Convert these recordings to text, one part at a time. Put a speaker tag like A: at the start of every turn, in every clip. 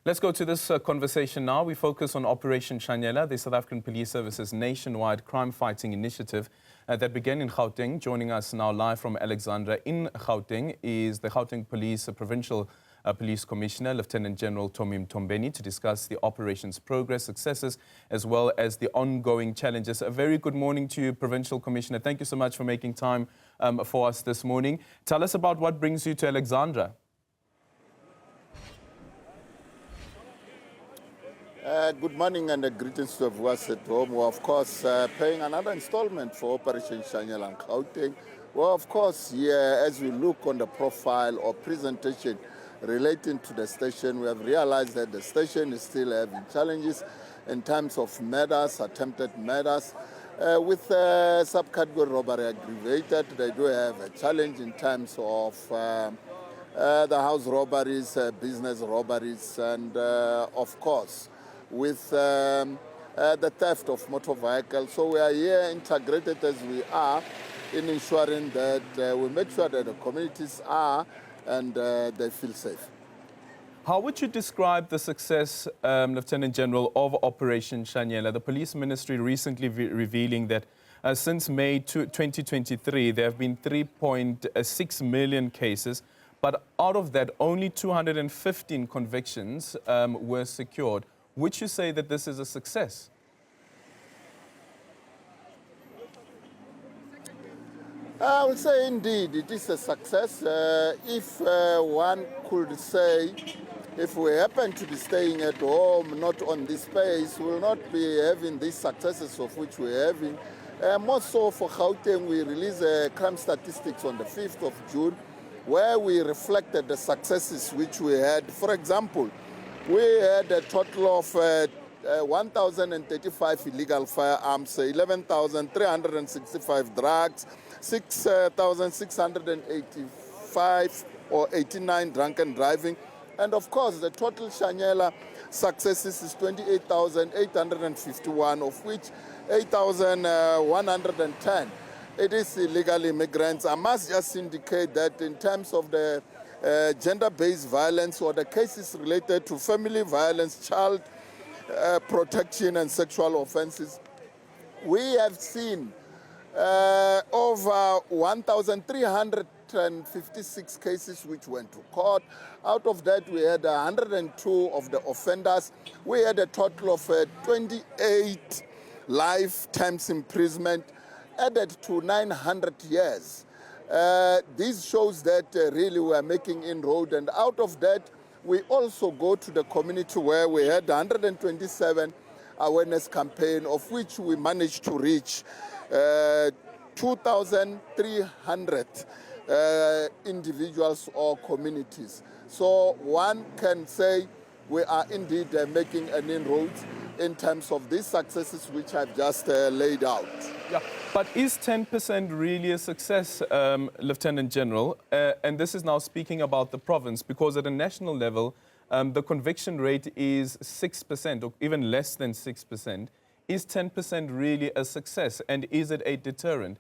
A: Let's go to this conversation now. We focus on Operation Shaela, the South African Police Service's nationwide crime-fighting initiative that began in Gauteng. Joining us now live from Alexandra in Gauteng is the Gauteng Police Provincial Police Commissioner, Lieutenant General Mthombeni, to discuss the operation's progress, successes, as well as the ongoing challenges. A very good morning to you, Provincial Commissioner. Thank you so much for making time for us this morning. Tell us about what brings you to Alexandra.
B: Good morning and greetings to us at home. We're, of course, paying another installment for Operation Shaela in Gauteng. Well, of course, here, as we look on the profile or presentation relating to the station, we have realized that the station is still having challenges in terms of murders, attempted murders. With subcategory robbery aggravated, they do have a challenge in terms of the house robberies, business robberies, and of course, with the theft of motor vehicles. So we are here integrated as we are in ensuring that we make sure that the communities are and they feel safe.
A: How would you describe the success, Lieutenant General, of Operation Shaela? The Police Ministry recently revealing that since May 2023, there have been 3.6 million cases, but out of that, only 215 convictions were secured. Would you say that this is a success?
B: I would say indeed it is a success. If one could say, if we happen to be staying at home, not on this space, we will not be having these successes of which we're having. More so for Gauteng, we released crime statistics on the 5th of June, where we reflected the successes which we had. For example, we had a total of 1,035 illegal firearms, 11,365 drugs, 6,685 or 89 drunken driving. And of course, the total Shaela successes is 28,851, of which 8,110. It is illegal immigrants. I must just indicate that in terms of the gender-based violence or the cases related to family violence, child protection and sexual offenses, we have seen over 1,356 cases which went to court. Out of that, we had 102 of the offenders. We had a total of 28 lifetimes imprisonment, added to 900 years. This shows that really we are making inroad, and out of that, we also go to the community where we had 127 awareness campaign, of which we managed to reach 2,300 individuals or communities. So one can say we are indeed making an inroad in terms of these successes which I've just laid out.
A: Yeah, but is 10% really a success, Lieutenant General? And this is now speaking about the province, because at a national level, the conviction rate is 6% or even less than 6%. Is 10% really a success, and is it a deterrent?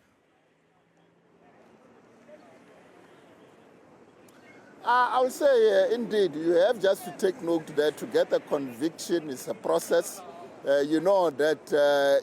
B: I would say, indeed, you have just to take note that to get a conviction is a process. You know that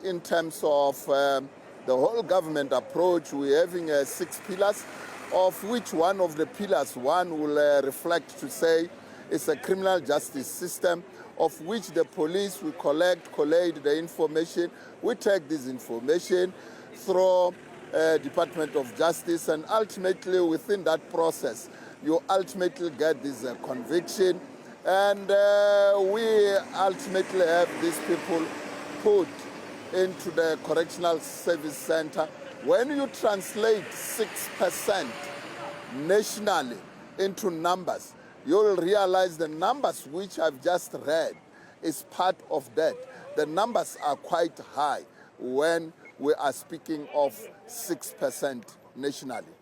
B: in terms of the whole government approach, we're having 6 pillars, of which one of the pillars, one will reflect to say it's a criminal justice system, of which the police will collate the information. We take this information through Department of Justice, and ultimately within that process, you ultimately get this conviction, and we ultimately have these people put into the Correctional Service Center. When you translate 6% nationally into numbers, you'll realize the numbers which I've just read is part of that. The numbers are quite high when we are speaking of 6% nationally.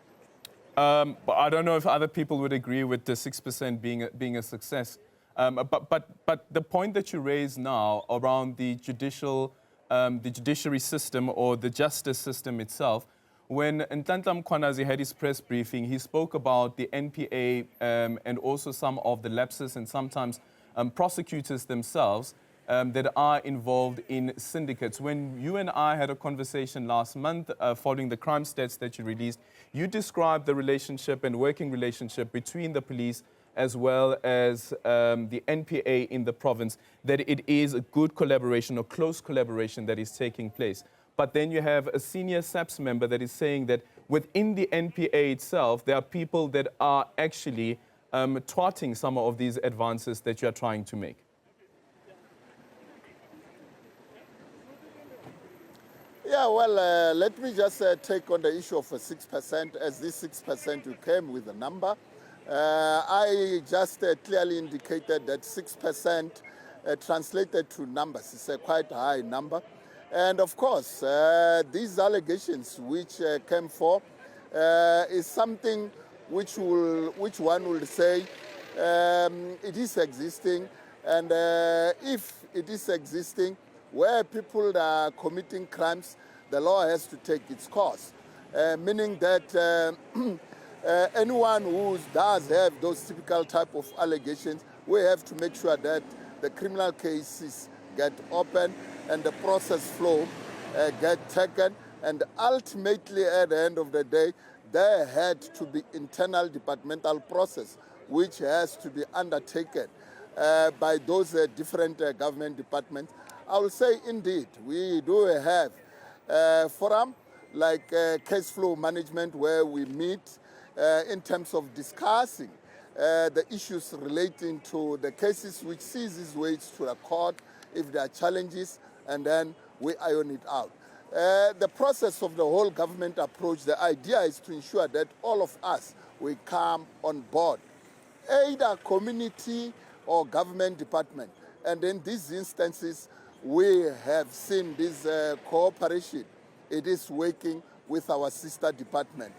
A: But I don't know if other people would agree with the 6% being a success. But the point that you raise now around the judiciary system or the justice system itself, when Nhlanhla Mkhwanazi had his press briefing, he spoke about the NPA and also some of the lapses and sometimes prosecutors themselves that are involved in syndicates. When you and I had a conversation last month following the crime stats that you released, you described the relationship and working relationship between the police as well as the NPA in the province, that it is a good collaboration or close collaboration that is taking place. But then you have a senior SAPS member that is saying that within the NPA itself, there are people that are actually thwarting some of these advances that you are trying to make.
B: Yeah, well, let me just take on the issue of 6%. As this 6%, you came with a number. I just clearly indicated that 6% translated to numbers is a quite high number. And of course, these allegations which came for is something which one will say it is existing. And if it is existing, where people are committing crimes, the law has to take its course, meaning that anyone who does have those typical type of allegations, we have to make sure that the criminal cases get open and the process flow get taken. And ultimately, at the end of the day, there had to be internal departmental process which has to be undertaken by those different government departments. I will say, indeed, we do have a forum like case flow management where we meet in terms of discussing the issues relating to the cases which sees its ways to the court, if there are challenges, and then we iron it out. The process of the whole government approach, the idea is to ensure that all of us, we come on board, either community or government department. And in these instances, we have seen this cooperation. It is working with our sister department.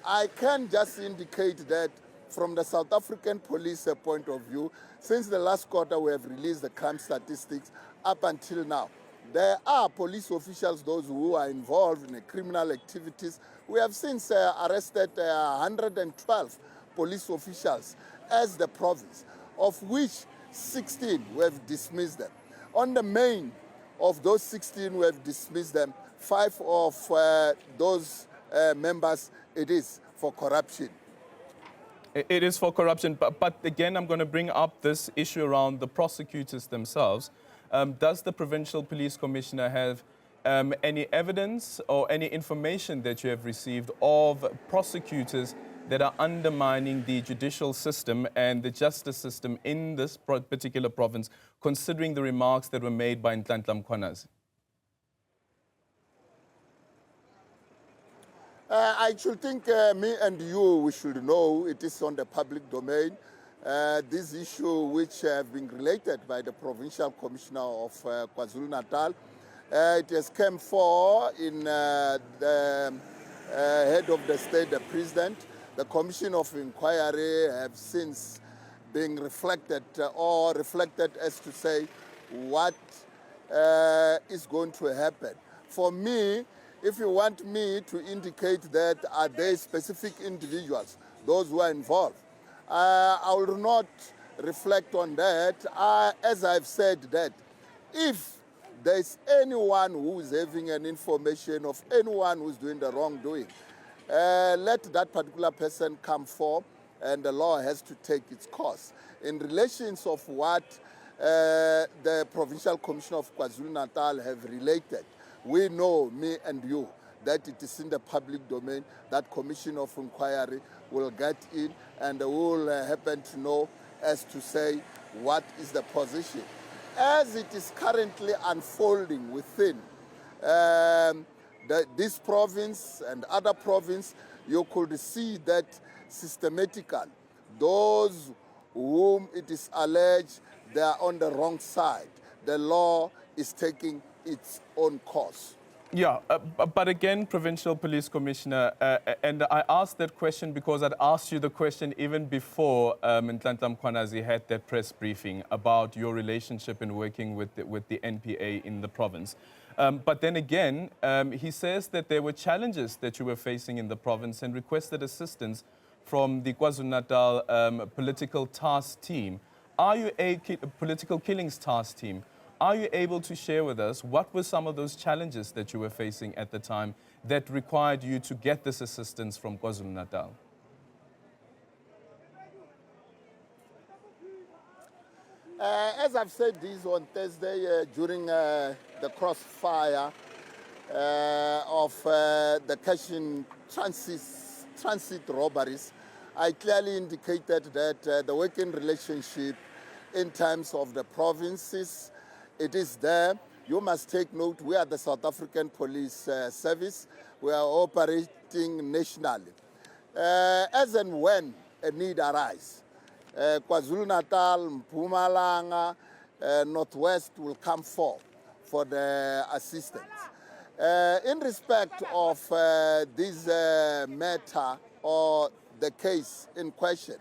B: I can just indicate that from the South African police point of view, since the last quarter we have released the crime statistics up until now, there are police officials, those who are involved in the criminal activities. We have since arrested 112 police officials as the province, of which 16 we have dismissed them. On the main of those 16 we have dismissed them, 5 of those members, it is for corruption.
A: It is for corruption, but again, I'm going to bring up this issue around the prosecutors themselves. Does the Provincial Police Commissioner have any evidence or any information that you have received of prosecutors that are undermining the judicial system and the justice system in this particular province, considering the remarks that were made by Nhlanhla Mkhwanazi?
B: I should think me and you, we should know it is on the public domain. This issue which have been related by the Provincial Commissioner of KwaZulu-Natal, it has come for in the head of the state, the president. The Commission of Inquiry have since been reflected as to say what is going to happen. For me, if you want me to indicate that are there specific individuals, those who are involved, I will not reflect on that. As I've said that if there is anyone who is having an information of anyone who is doing the wrongdoing, let that particular person come forward and the law has to take its course. In relations of what the Provincial Commissioner of KwaZulu-Natal have related, we know, me and you, that it is in the public domain. That Commission of Inquiry will get in and will happen to know as to say what is the position. As it is currently unfolding within this province and other province, you could see that systematically those whom it is alleged they are on the wrong side. The law is taking its own course.
A: Yeah, but again, Provincial Police Commissioner, and I asked that question because I'd asked you the question even before Nhlanhla Mkhwanazi had that press briefing about your relationship in working with the NPA in the province. But then again, he says that there were challenges that you were facing in the province and requested assistance from the KwaZulu-Natal political task team. Are you a political killings task team? Are you able to share with us what were some of those challenges that you were facing at the time that required you to get this assistance from KwaZulu-Natal?
B: As I've said this on Thursday during the crossfire of the cash in transit robberies, I clearly indicated that the working relationship in terms of the provinces, it is there. You must take note, we are the South African Police Service. We are operating nationally. As and when a need arises, KwaZulu-Natal, Mpumalanga, Northwest will come forth for the assistance. In respect of this matter or the case in question,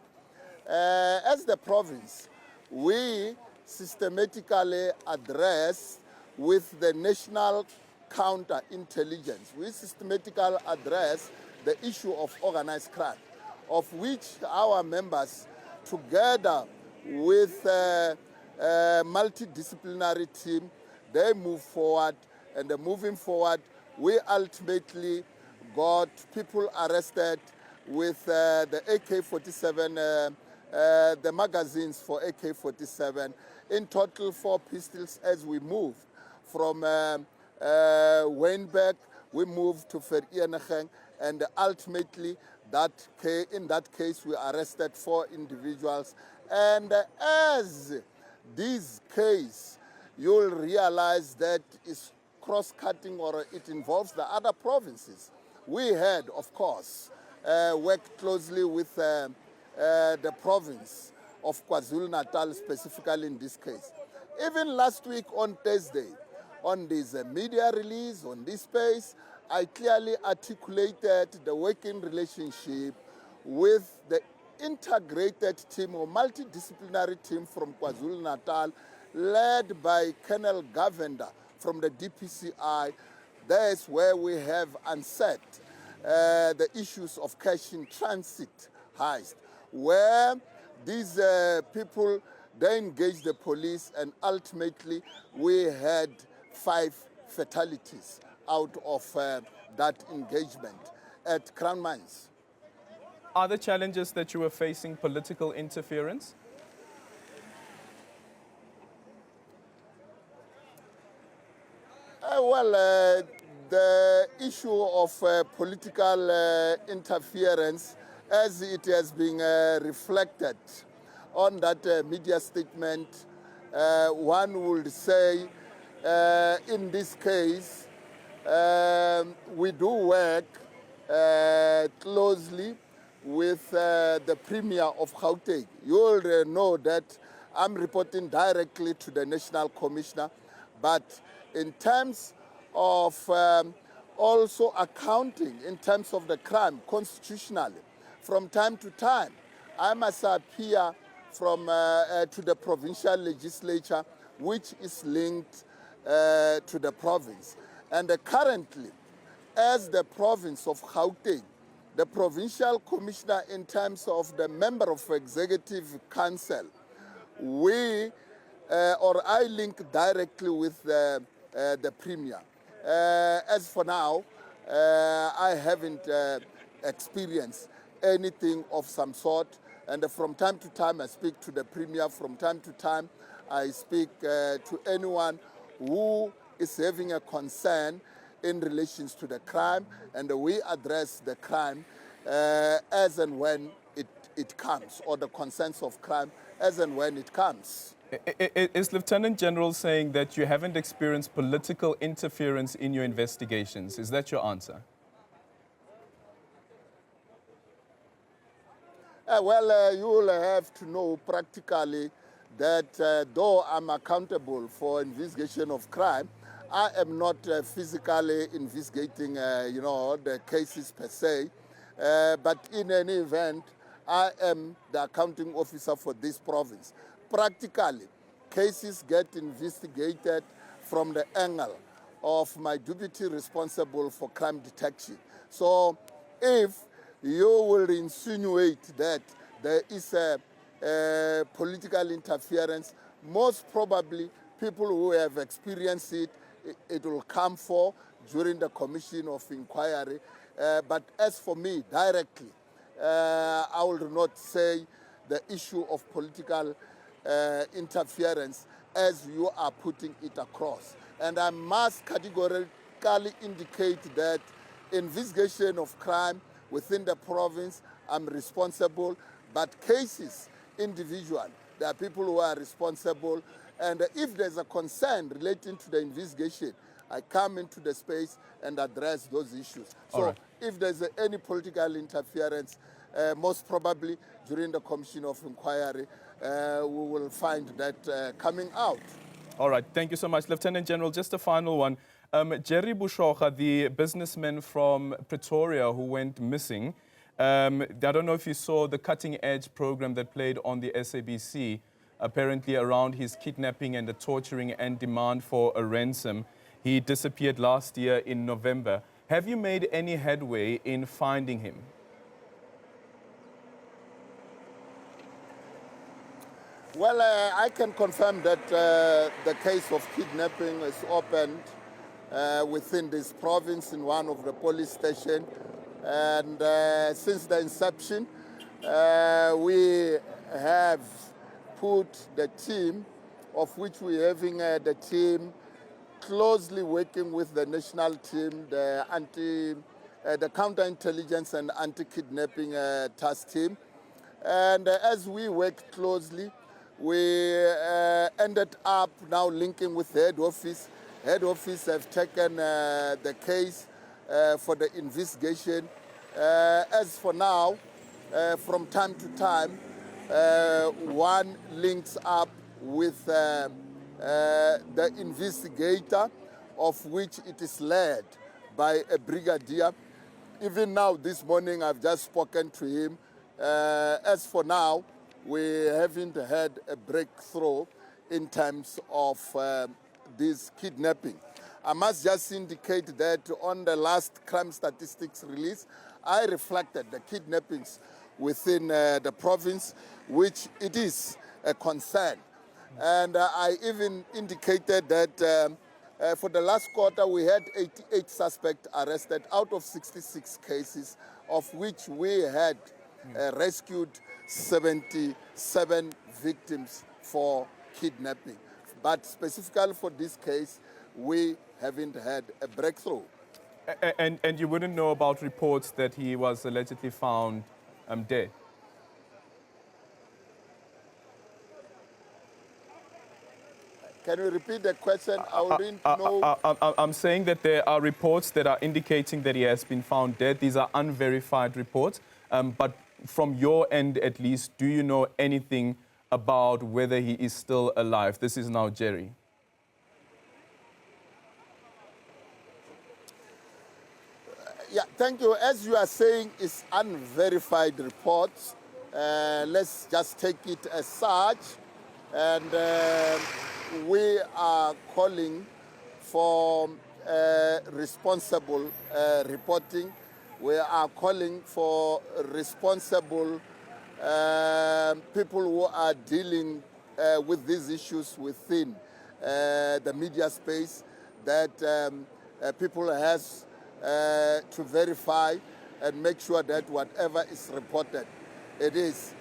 B: as the province, we systematically address with the national counterintelligence, we systematically address the issue of organized crime, of which our members, together with a multidisciplinary team, they move forward, and moving forward, we ultimately got people arrested with the AK-47, the magazines for AK-47, in total 4 pistols as we moved from Wynberg, we moved to Vereeniging, and ultimately in that case we arrested 4 individuals. And as this case, you'll realize that it's cross-cutting, or it involves the other provinces. We had, of course, worked closely with the province of KwaZulu-Natal, specifically in this case. Even last week on Thursday, on this media release, on this space, I clearly articulated the working relationship with the integrated team or multidisciplinary team from KwaZulu-Natal, led by Colonel Govender from the DPCI. That's where we have unset the issues of cash in transit heist, where these people, they engaged the police, and ultimately we had 5 fatalities out of that engagement at Crown Mines.
A: Are the challenges that you were facing political interference?
B: The issue of political interference, as it has been reflected on that media statement, one would say in this case, we do work closely with the Premier of Gauteng. You already know that I'm reporting directly to the National Commissioner, but in terms of also accounting in terms of the crime constitutionally, from time to time, I must appear to the provincial legislature, which is linked to the province. And currently, as the province of Gauteng, the provincial commissioner in terms of the member of executive council, I link directly with the Premier. As for now, I haven't experienced anything of some sort, and from time to time I speak to the Premier, from time to time I speak to anyone who is having a concern in relation to the crime, and we address the crime as and when it comes, or the concerns of crime as and when it comes.
A: Is Lieutenant General saying that you haven't experienced political interference in your investigations? Is that your answer?
B: You will have to know practically that though I'm accountable for investigation of crime, I am not physically investigating, the cases per se. But in any event, I am the accounting officer for this province. Practically, cases get investigated from the angle of my deputy responsible for crime detection. So if you will insinuate that there is a political interference. Most probably, people who have experienced it will come for during the commission of inquiry. But as for me, directly, I will not say the issue of political interference as you are putting it across. And I must categorically indicate that investigation of crime within the province, I'm responsible, but cases, individual, there are people who are responsible, and if there's a concern relating to the investigation, I come into the space and address those issues. So if there's any political interference, most probably during the commission of inquiry, we will find that coming out.
A: All right, thank you so much. Lieutenant General, just a final one. Jerry Busha, the businessman from Pretoria who went missing, I don't know if you saw the Cutting Edge program that played on the SABC, apparently around his kidnapping and the torturing and demand for a ransom. He disappeared last year in November. Have you made any headway in finding him?
B: Well, I can confirm that the case of kidnapping is opened within this province in one of the police stations. And since the inception, we have put the team, of which we're having the team closely working with the national team, the counterintelligence and anti-kidnapping task team. And as we work closely, we ended up now linking with the head office. Head office have taken the case for the investigation. As for now, from time to time, one links up with the investigator, of which it is led by a brigadier. Even now, this morning, I've just spoken to him. As for now, we haven't had a breakthrough in terms of this kidnapping. I must just indicate that on the last crime statistics release, I reflected the kidnappings within the province, which it is a concern. And I even indicated that for the last quarter, we had 88 suspects arrested out of 66 cases, of which we had rescued 77 victims for kidnapping. But specifically for this case, we haven't had a breakthrough.
A: And you wouldn't know about reports that he was allegedly found dead?
B: Can you repeat the question? I didn't know.
A: I'm saying that there are reports that are indicating that he has been found dead. These are unverified reports. But from your end, at least, do you know anything about whether he is still alive? This is now Jerry.
B: Yeah, thank you. As you are saying, it's unverified reports. Let's just take it as such. And we are calling for responsible reporting. We are calling for responsible people who are dealing with these issues within the media space, that people has to verify and make sure that whatever is reported, it is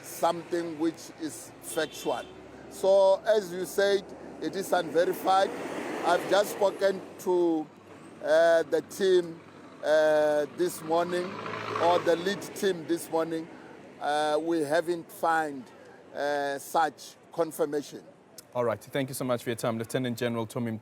B: something which is factual. So as you said, it is unverified. I've just spoken to the team this morning, or the lead team this morning. We haven't found such confirmation.
A: All right. Thank you so much for your time, Lieutenant General Mthombeni.